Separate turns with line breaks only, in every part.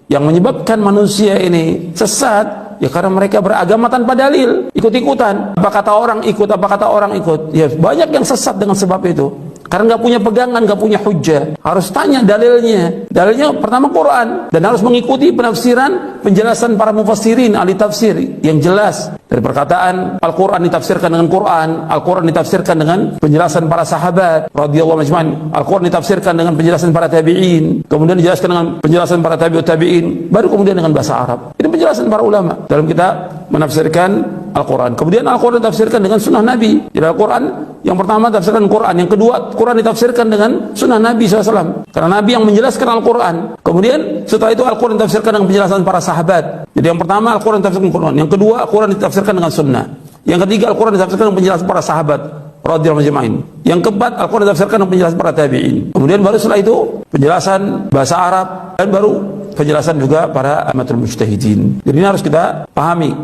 Yang menyebabkan manusia ini sesat, ya karena mereka beragama tanpa dalil, ikut-ikutan. Apa kata orang ikut, apa kata orang ikut. Ya banyak yang sesat dengan sebab itu. Karena nggak punya pegangan, nggak punya hujjah. Harus tanya dalilnya. Dalilnya pertama Quran, dan harus mengikuti penafsiran, penjelasan para mufassirin, ahli tafsir yang jelas. Dari perkataan Al-Quran ditafsirkan dengan Quran, Al-Quran ditafsirkan dengan penjelasan para sahabat radhiyallahu anhum, Al-Quran ditafsirkan dengan penjelasan para tabi'in, kemudian dijelaskan dengan penjelasan para tabi'ut tabi'in, baru kemudian dengan bahasa Arab. Ini penjelasan para ulama dalam kita menafsirkan Al-Quran. Kemudian Al-Quran ditafsirkan dengan sunnah Nabi. Jadi Al-Quran yang pertama ditafsirkan Quran, yang kedua Quran ditafsirkan dengan sunnah Nabi SAW. Karena Nabi yang menjelaskan Al-Quran. Kemudian setelah itu Al-Quran ditafsirkan dengan penjelasan para sahabat. Jadi yang pertama Al-Quran ditafsirkan Quran, yang kedua Al-Quran ditafsirkan dengan sunnah, yang ketiga Al-Quran ditafsirkan dengan penjelasan para sahabat radhiyallahu anhum, yang keempat Al-Quran ditafsirkan dengan penjelasan para tabi'in. Kemudian baru setelah itu penjelasan bahasa Arab, dan baru penjelasan juga para amatul mujtahidin. Jadi ini harus kita pahami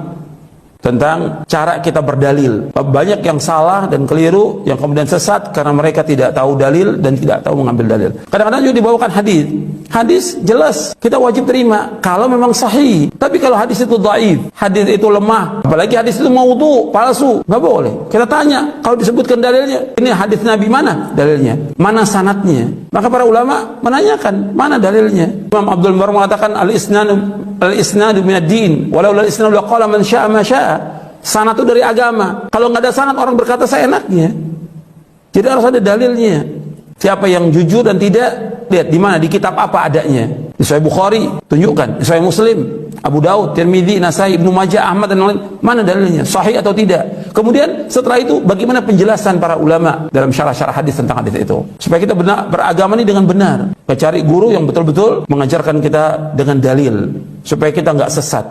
tentang cara kita berdalil. Banyak yang salah dan keliru, yang kemudian sesat karena mereka tidak tahu dalil dan tidak tahu mengambil dalil. Kadang-kadang juga dibawakan hadis. Hadis jelas kita wajib terima kalau memang sahih. Tapi kalau hadis itu dhaif, hadis itu lemah, apalagi hadis itu maudhu, palsu, nggak boleh. Kita tanya, kalau disebutkan dalilnya, ini hadis Nabi mana dalilnya? Mana sanadnya? Maka para ulama menanyakan, mana dalilnya? Imam Abdul Mubarak mengatakan al-isnadu minad din, walau al-isnadu laqala man syaa ma syaa. Sanad itu dari agama. Kalau nggak ada sanad, orang berkata seenaknya. Jadi harus ada dalilnya. Siapa yang jujur dan tidak, lihat di mana, di kitab apa adanya. Di Sahih Bukhari, tunjukkan. Di Sahih Muslim, Abu Daud, Tirmidzi, Nasai, Ibnu Majah, Ahmad dan lain-lain, mana dalilnya, sahih atau tidak. Kemudian setelah itu bagaimana penjelasan para ulama dalam syarah-syarah hadis tentang hadis itu, supaya kita beragama ini dengan benar. Kita cari guru yang betul-betul mengajarkan kita dengan dalil, supaya kita nggak sesat.